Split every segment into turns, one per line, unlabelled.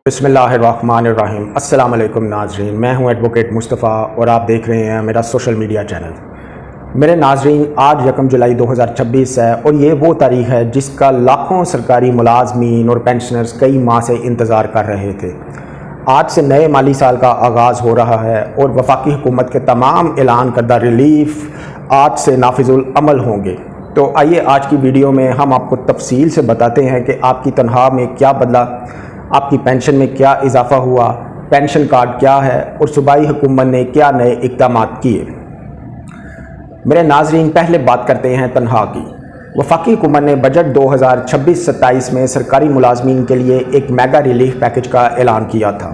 बिस्मिल्लाहिर्रहमानिर्रहीम। अस्सलाम वालेकुम नाजरीन, मैं हूं एडवोकेट मुस्तफ़ा और आप देख रहे हैं मेरा सोशल मीडिया चैनल। मेरे नाजरीन, आज 1 जुलाई 2026 है और ये वो तारीख़ है जिसका लाखों सरकारी मुलाजमीन और पेंशनर्स कई माह से इंतज़ार कर रहे थे। आज से नए माली साल का आगाज़ हो रहा है और वफाकी हुकूमत के तमाम ऐलान करदा रिलीफ आज से नाफिजुल अमल होंगे। तो आइए आज की वीडियो में हम आपको तफसील से बताते हैं कि आपकी तनख्वाह में क्या बदला, आपकी पेंशन में क्या इजाफा हुआ, पेंशन कार्ड क्या है और सूबाई हुकूमत ने क्या नए इक़दाम किए। मेरे नाजरीन, पहले बात करते हैं तनख्वाह की। वफाकी हुकूमत ने बजट 2026-27 में सरकारी मुलाजमीन के लिए एक मेगा रिलीफ पैकेज का ऐलान किया था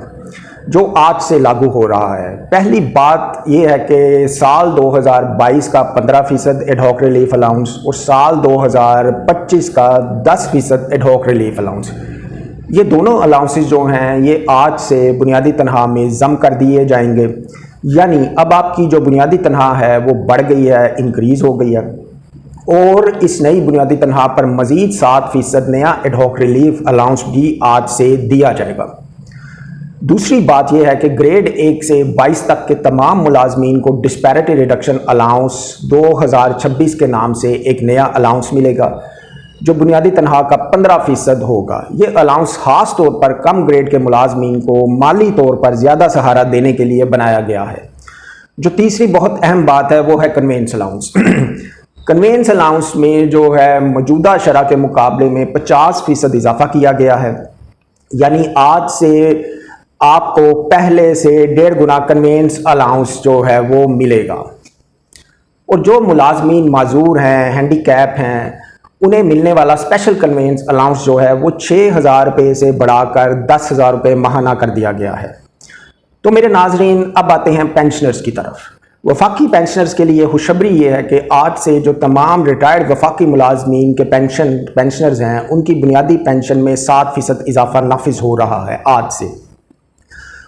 जो आज से लागू हो रहा है। पहली बात यह है कि साल 2022 का 15% एडहॉक रिलीफ अलाउंस और साल 2025 का 10% एडहॉक रिलीफ अलाउंस, ये दोनों अलाउंसेस जो हैं ये आज से बुनियादी तनख्वाह में जम कर दिए जाएंगे। यानी अब आपकी जो बुनियादी तनख्वाह है वो बढ़ गई है, इंक्रीज़ हो गई है और इस नई बुनियादी तनख्वाह पर मज़ीद 7% नया एडहॉक रिलीफ अलाउंस भी आज से दिया जाएगा। दूसरी बात यह है कि ग्रेड 1 से 22 तक के तमाम मुलाजमीन को डिस्पैरिटी रिडक्शन अलाउंस 2026 के नाम से एक नया अलाउंस मिलेगा जो बुनियादी तनख्वाह का 15% होगा। ये अलाउंस ख़ास तौर पर कम ग्रेड के मुलाजमीन को माली तौर पर ज़्यादा सहारा देने के लिए बनाया गया है। जो तीसरी बहुत अहम बात है वो है कन्वेंस अलाउंस। कन्वेंस अलाउंस में जो है मौजूदा शरह के मुकाबले में 50% इजाफा किया गया है। यानी आज से आपको पहले से 1.5 गुना कन्वेंस अलाउंस जो है वो मिलेगा। और जो मुलाजमीन माजूर हैं, हैंडीकैप हैं, उन्हें मिलने वाला स्पेशल कन्वेंस अलाउंस जो है वो 6,000 रुपये से बढ़ाकर 10,000 रुपये माहाना कर दिया गया है। तो मेरे नाजरीन, अब आते हैं पेंशनर्स की तरफ। वफाकी पेंशनर्स के लिए खुशखबरी ये है कि आज से जो तमाम रिटायर्ड वफाकी मुलाजमीन के पेंशनर्स हैं उनकी बुनियादी पेंशन में 7% इजाफा नाफिज हो रहा है आज से।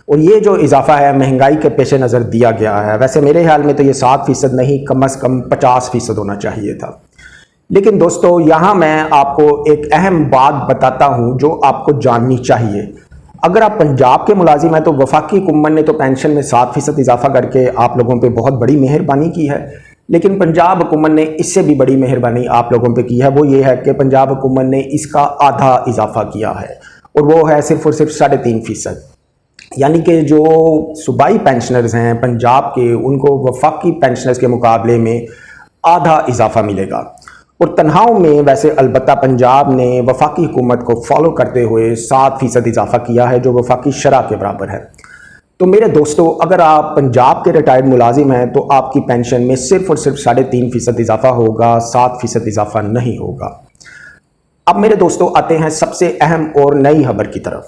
और ये जो इजाफा है महंगाई के पेश नज़र दिया गया है। वैसे मेरे ख्याल में तो ये 7% नहीं, कम से कम 50% होना चाहिए था। लेकिन दोस्तों, यहाँ मैं आपको एक अहम बात बताता हूँ जो आपको जाननी चाहिए। अगर आप पंजाब के मुलाजिम हैं तो वफाकी हुकूमत ने तो पेंशन में 7% इजाफा करके आप लोगों पे बहुत बड़ी मेहरबानी की है। लेकिन पंजाब हुकूमत ने इससे भी बड़ी मेहरबानी आप लोगों पे की है। वो ये है कि पंजाब हुकूमत ने इसका आधा इजाफा किया है और वो है सिर्फ और सिर्फ 3.5%। यानी कि जो सूबाई पेंशनर्स हैं पंजाब के, उनको वफाकी पेंशनर्स के मुकाबले में आधा इजाफा मिलेगा। और तनख्वाहों में वैसे अलबत्ता पंजाब ने वफाकी हुकूमत को फॉलो करते हुए 7% इजाफा किया है जो वफाकी शरह के बराबर है। तो मेरे दोस्तों, अगर आप पंजाब के रिटायर्ड मुलाजिम हैं तो आपकी पेंशन में सिर्फ और सिर्फ 3.5% इजाफा होगा, 7% इजाफा नहीं होगा। अब मेरे दोस्तों आते हैं सबसे अहम और नई खबर की तरफ।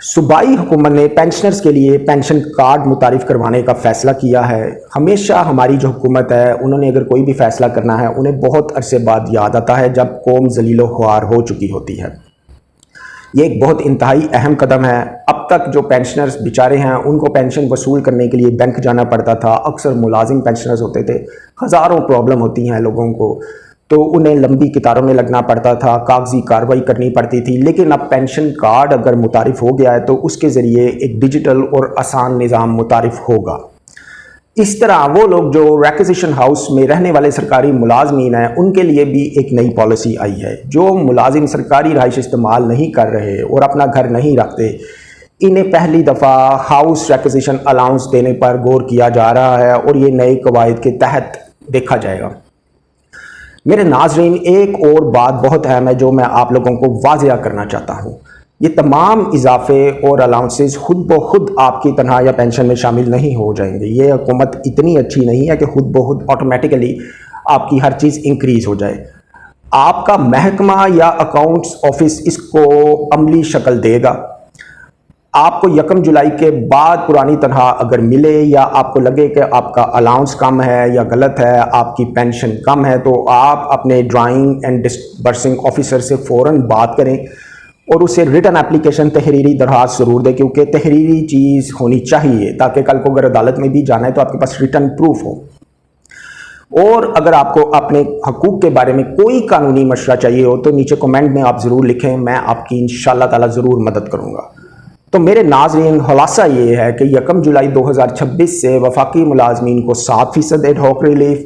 सूबाई हुकूमत ने पेंशनर्स के लिए पेंशन कार्ड मुतारिफ करवाने का फ़ैसला किया है। हमेशा हमारी जो हुकूमत है उन्होंने अगर कोई भी फ़ैसला करना है उन्हें बहुत अरसे बाद याद आता है जब कौम ज़लीलो ख्वार हो चुकी होती है। ये एक बहुत इंतहाई अहम कदम है। अब तक जो पेंशनर्स बेचारे हैं उनको पेंशन वसूल करने के लिए बैंक जाना पड़ता था। अक्सर मुलाजिम पेंशनर्स होते थे, हज़ारों प्रॉब्लम होती हैं लोगों को, तो उन्हें लंबी कतारों में लगना पड़ता था, कागजी कार्रवाई करनी पड़ती थी। लेकिन अब पेंशन कार्ड अगर मुतारिफ हो गया है तो उसके ज़रिए एक डिजिटल और आसान निज़ाम मुतारिफ होगा। इस तरह वो लोग जो रिक्वेजिशन हाउस में रहने वाले सरकारी मुलाजमीन हैं उनके लिए भी एक नई पॉलिसी आई है। जो मुलाजिम सरकारी रहाइश इस्तेमाल नहीं कर रहे और अपना घर नहीं रखते, इन्हें पहली दफ़ा हाउस रिक्वेजिशन अलाउंस देने पर गौर किया जा रहा है और ये नए कवायद के तहत देखा जाएगा। मेरे नाजरीन, एक और बात बहुत अहम है जो मैं आप लोगों को वाज़िया करना चाहता हूँ। ये तमाम इजाफे और अलाउंसेस खुद ब खुद आपकी तनख्वाह या पेंशन में शामिल नहीं हो जाएंगे। ये हुकूमत इतनी अच्छी नहीं है कि खुद ब खुद ऑटोमेटिकली आपकी हर चीज़ इंक्रीज़ हो जाए। आपका महकमा या अकाउंट्स ऑफिस इसको अमली शक्ल देगा। आपको 1 जुलाई के बाद पुरानी तनख्वाह अगर मिले या आपको लगे कि आपका अलाउंस कम है या गलत है, आपकी पेंशन कम है, तो आप अपने ड्राइंग एंड डिस्बर्सिंग ऑफिसर से फ़ौरन बात करें और उसे रिटन एप्लीकेशन तहरीरी दरखास्त ज़रूर दें, क्योंकि तहरीरी चीज़ होनी चाहिए ताकि कल को अगर अदालत में भी जाना है तो आपके पास रिटन प्रूफ हो। और अगर आपको अपने हकूक़ के बारे में कोई कानूनी मशवरा चाहिए हो तो नीचे कमेंट में आप ज़रूर लिखें, मैं आपकी इंशाअल्लाह ताला ज़रूर मदद करूँगा। تو میرے ناظرین خلاصہ یہ ہے کہ 1 جولائی 2026 سے وفاقی ملازمین کو 7% ad hoc relief,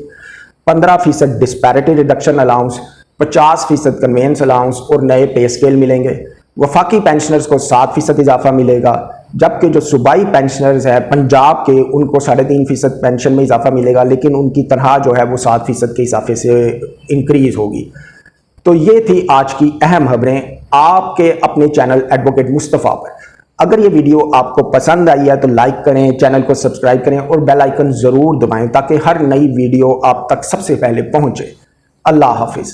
15% disparity reduction allowance, 50% conveyance allowance اور نئے پے اسکیل ملیں گے۔ وفاقی پینشنرز کو 7% اضافہ ملے گا، جبکہ جو صوبائی پینشنرز ہیں پنجاب کے ان کو 3.5% پینشن میں اضافہ ملے گا، لیکن ان کی تنخواہ جو ہے وہ 7% کے اضافے سے انکریز ہوگی۔ تو یہ تھی آج کی اہم خبریں آپ کے اپنے چینل ایڈوکیٹ مصطفیٰ پر۔ اگر یہ ویڈیو آپ کو پسند آئی ہے تو لائک کریں، چینل کو سبسکرائب کریں اور بیل آئیکن ضرور دبائیں تاکہ ہر نئی ویڈیو آپ تک سب سے پہلے پہنچے۔ اللہ حافظ۔